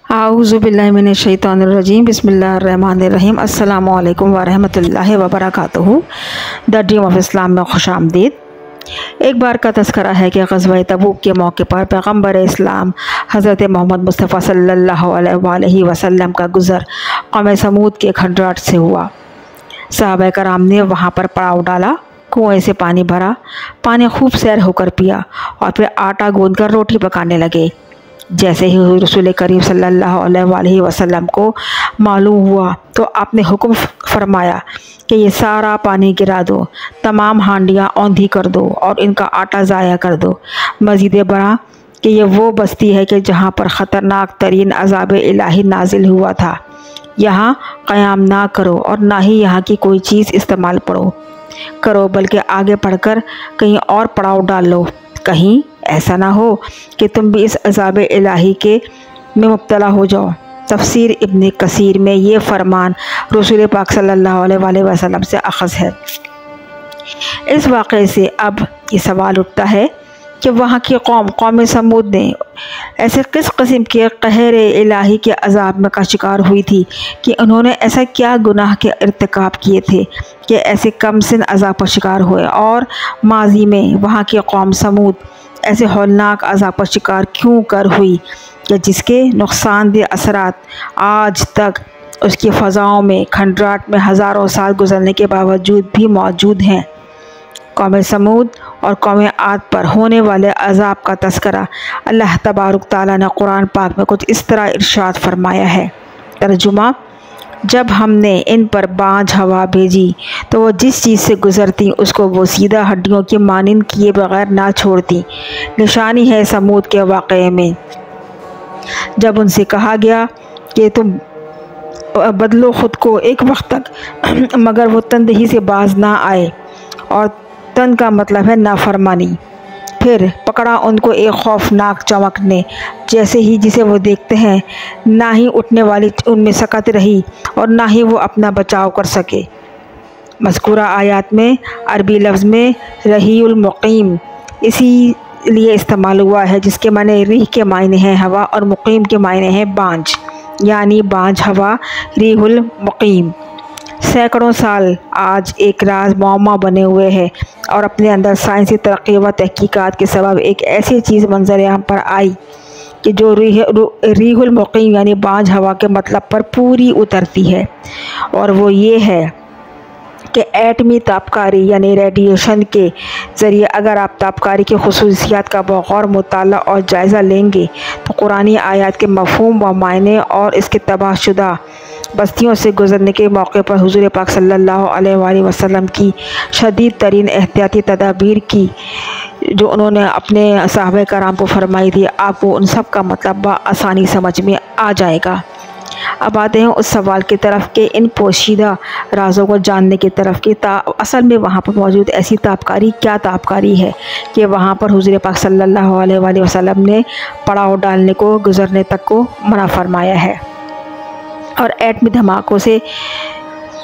आऊज़ुबिल्लाहि मिनश्शैतानिर्रजीम बिस्मिल्लाहिर्रहमानिर्रहीम अस्सलामु अलैकुम वरहमतुल्लाहि वबरकातुहू। द ड्रीम ऑफ इस्लाम में खुशामदीद। एक बार का तज़किरा है कि ग़ज़वा तबूक के मौके पर पैगम्बर इस्लाम हज़रत मोहम्मद मुस्तफ़ा सल्लल्लाहु अलैहि वसल्लम का गुज़र कौम समूद के खंडराट से हुआ। सहाबा कराम ने वहाँ पर पड़ाव डाला, कुएँ से पानी भरा, पानी खूब सैर होकर पिया और फिर आटा गूँध कर रोटी पकाने लगे। जैसे ही रसूल करीम सल्लल्लाहु अलैहि वसल्लम को मालूम हुआ तो आपने हुक्म फरमाया कि ये सारा पानी गिरा दो, तमाम हांडियाँ औंधी कर दो और इनका आटा ज़ाया कर दो। मज़ीद बढ़ा कि ये वो बस्ती है कि जहाँ पर ख़तरनाक तरीन अज़ाब इलाही नाजिल हुआ था। यहाँ क़याम ना करो और ना ही यहाँ की कोई चीज़ इस्तेमाल करो, बल्कि आगे बढ़कर कहीं और पड़ाव डाल लो। कहीं ऐसा ना हो कि तुम भी इस अज़ाब इलाही के में मुब्तला हो जाओ। तफसीर इब्न कसीर में ये फरमान रसूल पाक सल्लल्लाहु अलैहि वसल्लम से अख़ज़ है। इस वाक़े से अब ये सवाल उठता है कि वहाँ की कौम समूद ने ऐसे किस किस्म के कहर इलाही के अज़ाब में का शिकार हुई थी कि उन्होंने ऐसा क्या गुनाह के इर्तिकाब किए थे कि ऐसे कम सिन अज़ाब पर शिकार हुए, और माजी में वहाँ की कौम समूद ऐसे हौलनाक अज़ाब पर शिकार क्यों कर हुई कि जिसके नुकसानदेह असरात आज तक उसकी फ़ज़ाओं में खंडराट में हज़ारों साल गुजरने के बावजूद भी मौजूद हैं। कौम समूद और कौम आद पर होने वाले अज़ाब का तज़किरा अल्लाह तबारक तआला ने कुरान पाक में कुछ इस तरह इरशाद फरमाया है। तर्जुमा: जब हमने इन पर बाँझ हवा भेजी तो वो जिस चीज़ से गुज़रती उसको वो सीधा हड्डियों की मानिंद किए बगैर ना छोड़ती। निशानी है समूद के वाक़े में जब उनसे कहा गया कि तुम बदलो ख़ुद को एक वक्त तक, मगर वो तंदही से बाज ना आए, और तन का मतलब है नाफरमानी। फिर पकड़ा उनको एक खौफनाक चमक ने, जैसे ही जिसे वो देखते हैं ना ही उठने वाली उनमें सकत रही और ना ही वो अपना बचाव कर सके। मज़कूरा आयत में अरबी लफ्ज़ में रहीउल मुक़ीम इसी लिए इस्तेमाल हुआ है जिसके माने रीह के मायने हैं हवा और मुक़ीम के मायने हैं बाँझ, यानी बाँझ हवा रीहुल मुक़ीम। सैकड़ों साल आज एक राज मौमा बने हुए हैं और अपने अंदर साइंसी तरक्की व तहकीकात के सबब एक ऐसी चीज़ मंजर आम पर आई कि जो रीहुल मुक़ीम यानी बाँझ हवा के मतलब पर पूरी उतरती है, और वो ये है कि एटमी तापकारी यानी रेडिएशन के ज़रिए अगर आप तापकारी की खुसूसियात का बग़ौर मुताला और जायज़ा लेंगे तो कुरानी आयत के मफ़हूम व मायने और इसके तबाहशुदा बस्तियों से गुज़रने के मौके पर हुज़ूर पाक सल्लल्लाहु अलैहि वसल्लम की शदीद तरीन एहतियाती तदाबीर की जो उन्होंने अपने सहाबा कराम को फरमाई थी, आपको उन सब का मतलब आसानी समझ में आ जाएगा। अब आते हैं उस सवाल की तरफ कि इन पोशीदा राज़ों को जानने की तरफ कि असल में वहाँ पर मौजूद ऐसी तापकारी क्या तापकारी है कि वहाँ पर हुज़ूर पाक सल्लल्लाहु अलैहि वसल्लम ने पड़ाव डालने को, गुज़रने तक को मना फरमाया है। और एटमी धमाकों से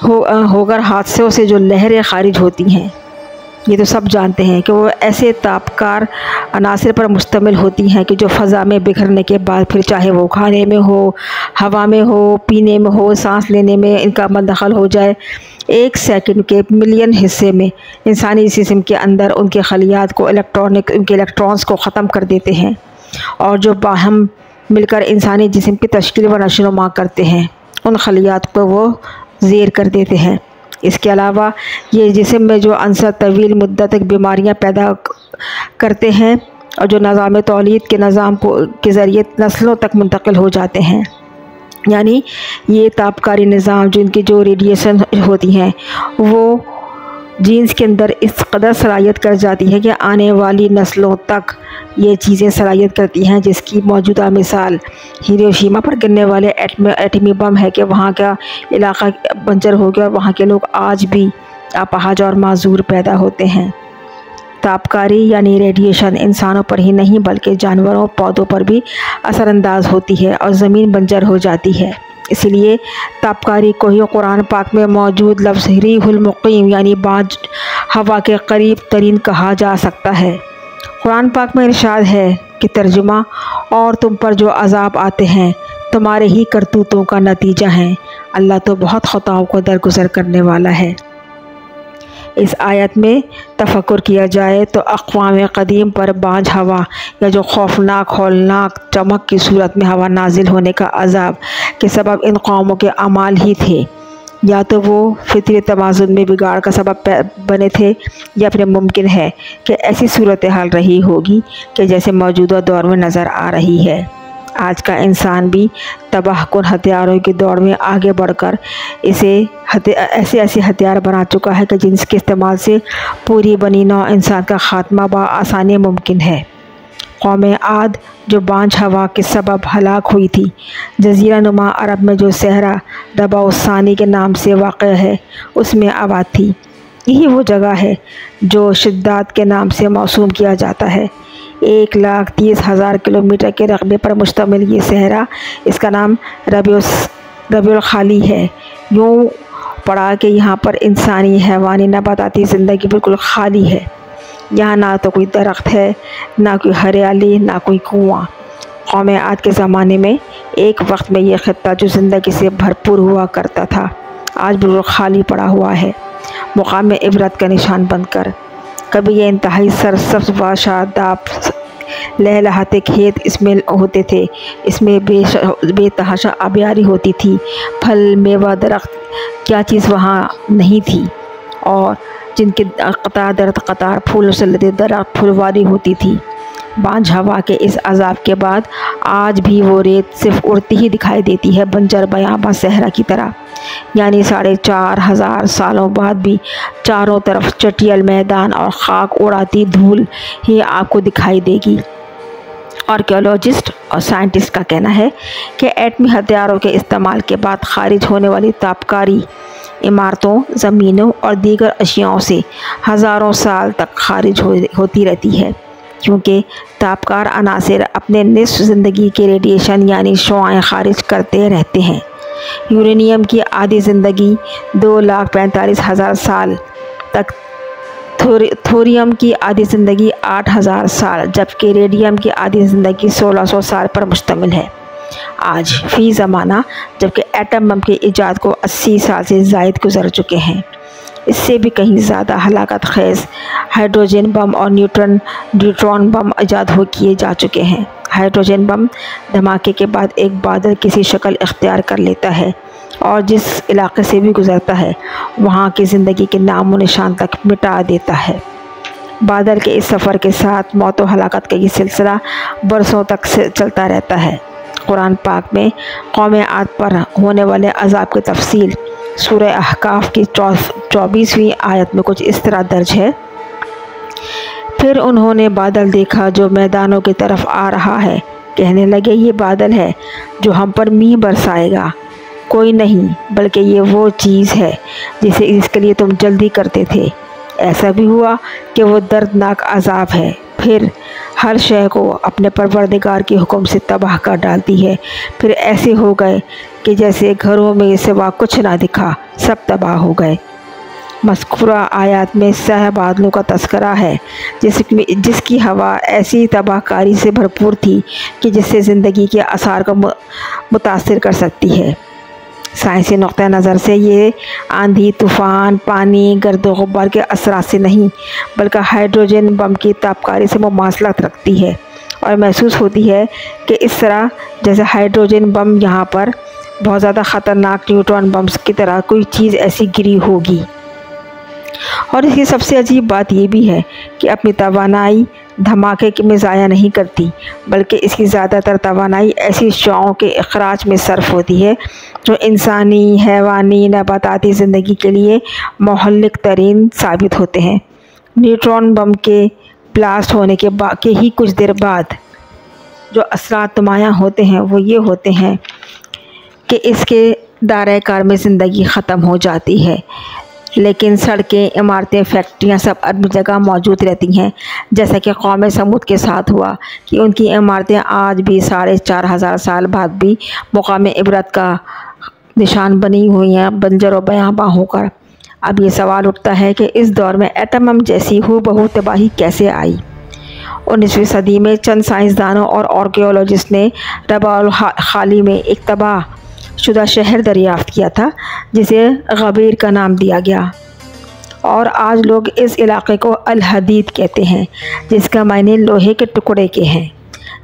होकर हादसों से जो लहरें खारिज होती हैं, ये तो सब जानते हैं कि वो ऐसे तापकार अनासर पर मुश्तमिल होती हैं कि जो फ़ज़ा में बिखरने के बाद फिर चाहे वो खाने में हो, हवा में हो, पीने में हो, सांस लेने में इनका मंदखल हो जाए, एक सेकंड के मिलियन हिस्से में इंसानी जिस्म के अंदर उनके खलियात को उनके इलेक्ट्रॉन्स को ख़त्म कर देते हैं, और जो बाहम मिलकर इंसानी जिस्म की तश्कील व नशोनुमा करते हैं उन खलियात को वो ज़ेर कर देते हैं। इसके अलावा ये जिस्म में जो अंसर तवील मुद्दत तक बीमारियां पैदा करते हैं और जो निज़ाम तौलीद के निज़ाम को के ज़रिए नस्लों तक मुंतकिल हो जाते हैं, यानी ये तापकारी निज़ाम जिनकी जो रेडिएशन होती हैं वो जीन्स के अंदर इस कदर सलाहियत कर जाती है कि आने वाली नस्लों तक ये चीज़ें सलाहियत करती हैं, जिसकी मौजूदा मिसाल हिरोशिमा पर गिरने वाले एटमी बम है कि वहाँ का इलाका बंजर हो गया और वहाँ के लोग आज भी अपाहज और माजूर पैदा होते हैं। तापकारी यानी रेडिएशन इंसानों पर ही नहीं बल्कि जानवरों पौधों पर भी असरअंदाज होती है और ज़मीन बंजर हो जाती है। इसलिए तापकारी को ही कुरान पाक में मौजूद लफ्ज़ रीहुल मुक़ीम यानी बाँझ हवा के करीब तरीन कहा जा सकता है। कुरान पाक में इरशाद है कि तर्जुमा: और तुम पर जो अज़ाब आते हैं तुम्हारे ही करतूतों का नतीजा हैं। अल्लाह तो बहुत ख़ताओं को दरगुजर करने वाला है। इस आयत में तफक्कुर किया जाए तो अक़वाम क़दीम पर बांझ हवा या जो खौफनाक हौलनाक चमक की सूरत में हवा नाजिल होने का अज़ाब के सबब इन कौमों के अमाल ही थे। या तो वो फितरी तवाज़ुन में बिगाड़ का सबब बने थे, या फिर मुमकिन है कि ऐसी सूरत हाल रही होगी कि जैसे मौजूदा दौर में नज़र आ रही है। आज का इंसान भी तबाहकुन हथियारों की दौड़ में आगे बढ़कर ऐसे हथियार बना चुका है कि जिनके इस्तेमाल से पूरी बनी नौ इंसान का ख़ात्मा बआसानी मुमकिन है। कौम आद जो बांझ हवा के सबब हलाक हुई थी, जज़ीरा नुमा अरब में जो सहरा रबाउसानी के नाम से वाक़ है उसमें आबाद थी। यही वो जगह है जो शिद्दात के नाम से मौसूम किया जाता है। 1,30,000 किलोमीटर के रकबे पर मुश्तमिल ये सहरा, इसका नाम रबिउल खाली है। यूँ पड़ा कि यहाँ पर इंसानी हैवानी नबाताती ज़िंदगी बिल्कुल खाली है। यहाँ ना तो कोई दरख्त है, ना कोई हरियाली, ना कोई कुआँ। कौम आद के ज़माने में एक वक्त में ये ख़ित्ता जो ज़िंदगी से भरपूर हुआ करता था, आज बिल्कुल खाली पड़ा हुआ है, मुकाम इबरत का निशान बनकर। कभी ये इंतहाई सरसब्ज़ व शादाब लहलहाते खेत इसमें होते थे। इसमें बेतहाशा आबियारी होती थी, फल मेवा दरख्त क्या चीज़ वहाँ नहीं थी, और जिनके कतार दरख्त कतार फूलों से लदे दरख्त फुलवारी होती थी। बांझ हवा के इस अज़ाब के बाद आज भी वो रेत सिर्फ उड़ती ही दिखाई देती है, बंजर बयाबा सहरा की तरह। यानी 4,500 सालों बाद भी चारों तरफ चटियल मैदान और खाक उड़ाती धूल ही आपको दिखाई देगी। आर्कियोलॉजिस्ट और साइंटिस्ट का कहना है कि एटमी हथियारों के इस्तेमाल के बाद खारिज होने वाली तापकारी इमारतों, ज़मीनों और दीगर अशियाओं से हज़ारों साल तक खारिज होती रहती है, क्योंकि तापकार अनासिर अपने निस्फ़ ज़िंदगी के रेडिएशन यानी शुआएं खारिज करते रहते हैं। यूरेनियम की आधी ज़िंदगी 2,45,000 साल तक, थोरियम की आधी ज़िंदगी 8,000 साल, जबकि रेडियम की आधी ज़िंदगी 1,600 साल पर मुश्तमिल है। आज फ़ी ज़माना जबकि एटम बम की ईजाद को 80 साल से ज़ायद गुज़र चुके हैं। इससे भी कहीं ज़्यादा हलाकत खेज़ हाइड्रोजन बम और न्यूट्रॉन बम ईजाद किए जा चुके हैं। हाइड्रोजन बम धमाके के बाद एक बादल किसी शक्ल इख्तियार कर लेता है और जिस इलाके से भी गुज़रता है वहाँ की ज़िंदगी के नामो निशान तक मिटा देता है। बादल के इस सफ़र के साथ मौत व हलाकत का ये सिलसिला बरसों तक चलता रहता है। कुरान पाक में कौम आद पर होने वाले अज़ाब की तफसील सूरह अहकाफ की 24वीं आयत में कुछ इस तरह दर्ज है। फिर उन्होंने बादल देखा जो मैदानों की तरफ आ रहा है, कहने लगे ये बादल है जो हम पर मींह बरसाएगा। कोई नहीं बल्कि ये वो चीज़ है जिसके लिए तुम जल्दी करते थे। ऐसा भी हुआ कि वो दर्दनाक अज़ाब है, फिर हर शय को अपने परवरदिगार के हुक्म से तबाह कर डालती है। फिर ऐसे हो गए कि जैसे घरों में सिवा कुछ ना दिखा, सब तबाह हो गए। मज़कूरा आयत में सह बादलों का तस्करा है जिसकी हवा ऐसी तबाहकारी से भरपूर थी कि जिससे ज़िंदगी के आसार को मुतासिर कर सकती है। साइंसी नुक़्ता नज़र से ये आंधी, तूफ़ान, पानी, गर्द गुब्बार के असरात से नहीं बल्कि हाइड्रोजन बम की तापकारी से मुमासलत रखती है, और महसूस होती है कि इस तरह जैसे हाइड्रोजन बम यहाँ पर बहुत ज़्यादा ख़तरनाक न्यूट्रॉन बम्स की तरह कोई चीज़ ऐसी गिरी होगी। और इसकी सबसे अजीब बात ये भी है कि अपनी तवानाई धमाके में ज़ाया नहीं करती, बल्कि इसकी ज़्यादातर तवानाई ऐसी शुआओं के इखराज में सर्फ होती है जो इंसानी, हैवानी, नबाताती ज़िंदगी के लिए मोहल्लिक तरीन साबित होते हैं। न्यूट्रॉन बम के ब्लास्ट होने के ही कुछ देर बाद जो असरात नुमायाँ होते हैं वो ये होते हैं कि इसके दायरे कार में ज़िंदगी ख़त्म हो जाती है, लेकिन सड़कें, इमारतें, फैक्ट्रियाँ सब अपनी जगह मौजूद रहती हैं। जैसा कि कौम समूद के साथ हुआ कि उनकी इमारतें आज भी 4,500 साल बाद भी मुकाम इबरत का निशान बनी हुई हैं, बंजर व बयाबां होकर। अब ये सवाल उठता है कि इस दौर में एटम बम जैसी हूबहू तबाही कैसे आई, 19वीं सदी में चंद साइंसदानों और आर्कियोलॉजिस्ट ने रबाउल खाली में एक तबाह शुदा शहर दरियाफ्त किया था जिसे गबीर का नाम दिया गया, और आज लोग इस इलाके को अल हदीद कहते हैं, जिसका मायने लोहे के टुकड़े के हैं।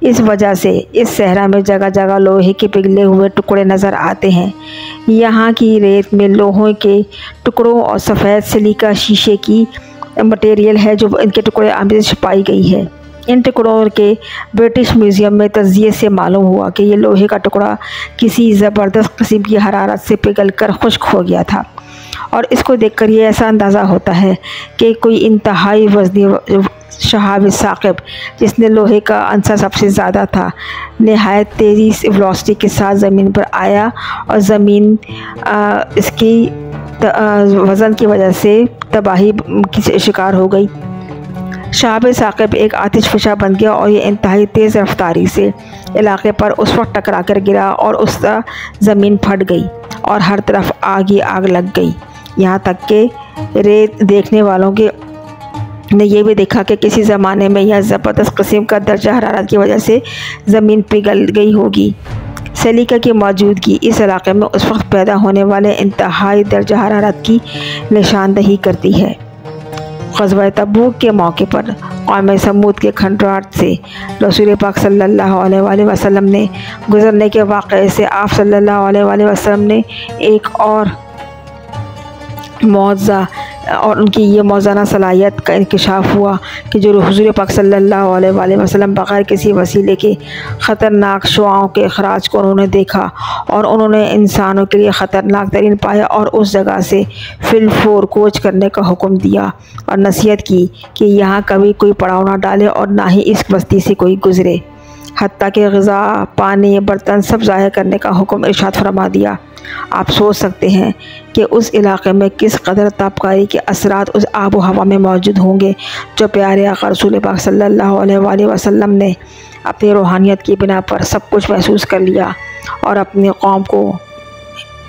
इस वजह से इस सहरा में जगह जगह लोहे के पिघले हुए टुकड़े नज़र आते हैं। यहाँ की रेत में लोहे के टुकड़ों और सफ़ेद सिलिका शीशे की मटेरियल है जो इनके टुकड़े आमिर छुपाई गई है। इन टुकड़ों के ब्रिटिश म्यूज़ियम में तज़किये से मालूम हुआ कि ये लोहे का टुकड़ा किसी ज़बरदस्त किस्म की हरारत से पिघलकर खुश्क हो गया था, और इसको देखकर ये ऐसा अंदाज़ा होता है कि कोई इंतहाई वज़नी शहाब साक़िब, जिसने लोहे का अंसर सबसे ज़्यादा था, नहायत तेज़ी से वेलोसिटी के साथ ज़मीन पर आया और ज़मीन इसकी वज़न की वजह से तबाही की शिकार हो गई। शहाब साक़िब एक आतिशफ़शा बन गया और ये इंतहाई तेज़ रफ्तारी से इलाके पर उस वक्त टकरा कर गिरा और उसका ज़मीन फट गई और हर तरफ आग ही आग लग गई। यहाँ तक कि रेत देखने वालों के ने यह भी देखा कि किसी ज़माने में यह ज़बरदस्त किस्म का दर्जा हरारत की वजह से ज़मीन पिघल गई होगी। सिलिका की मौजूदगी इस इलाके में उस वक्त पैदा होने वाले इंतहाई दर्जा हरारत की निशानदही करती है। ग़ज़वा तबूक के मौके पर कौम समूद के खंडरात से रसूल पाक सल्लल्लाहु अलैहि वसल्लम ने गुज़रने के वाक़े से आप सल्लल्लाहु अलैहि वसल्लम ने एक और मौज़ा और उनकी ये मौज़ाना सलाहियत का इंकशाफ हुआ कि जो हुज़ूर पाक सल्लल्लाहु अलैहि वसल्लम बग़ैर किसी वसीले के ख़तरनाक शुआओं के अखराज को उन्होंने देखा और उन्होंने इंसानों के लिए ख़तरनाक तरीन पाया और उस जगह से फिलफोर कोच करने का हुक्म दिया और नसीहत की कि यहाँ कभी कोई पड़ाव ना डाले और ना ही इस बस्ती से कोई गुज़रे, हत्ता कि ग़िज़ा, पानी, बर्तन सब ज़ाया करने का हुक्म इरशाद फरमा दिया। आप सोच सकते हैं कि उस इलाके में किस कदर तापकारी के असरात उस आब व हवा में मौजूद होंगे जो प्यारे आका रसूल पाक सल्लल्लाहु अलैहि वसल्लम ने अपनी रूहानियत की बिना पर सब कुछ महसूस कर लिया और अपनी कौम को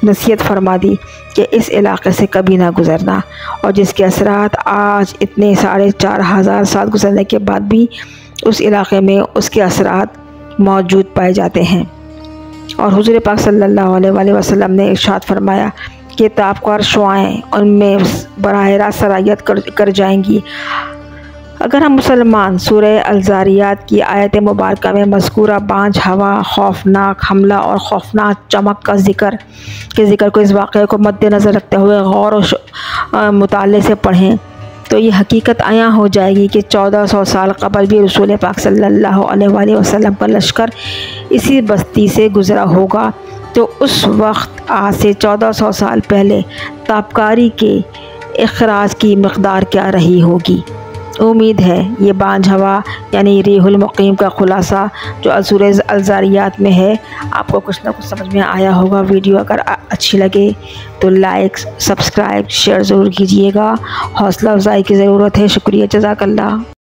नसीहत फरमा दी कि इस इलाके से कभी ना गुज़रना, और जिसके असरात आज इतने 4,500 साल गुज़रने के बाद भी उस इलाके में उसके असरात मौजूद पाए जाते हैं। और हुज़ूर पाक सल्लल्लाहु अलैहि वसल्लम ने इरशाद फरमाया कि तापकार शुआएँ उनमें बराह रास्त सरायत कर जाएंगी। अगर हम मुसलमान सूरह अल-ज़ारियात की आयत मुबारक में मज़कूरा बांझ हवा, खौफनाक हमला और खौफनाक चमक का ज़िक्र को इस वाक़े को मद्देनज़र रखते हुए गौर और मुताले से पढ़ें तो ये हकीकत आया हो जाएगी कि 1400 साल कबल भी रसूल पाक सल्लल्लाहु अलैहि वसल्लम का लश्कर इसी बस्ती से गुज़रा होगा। तो उस वक्त आज से 1400 साल पहले तापकारी के इखराज की मकदार क्या रही होगी। उम्मीद है ये बांझ हवा यानी रिहुल मुक़ीम का ख़ुलासा जो सूरह अल-ज़ारियात में है आपको कुछ ना कुछ समझ में आया होगा। वीडियो अगर अच्छी लगे तो लाइक, सब्सक्राइब, शेयर ज़रूर कीजिएगा। हौसला अफ़ज़ाई की ज़रूरत है। शुक्रिया, जज़ाकल्लाह।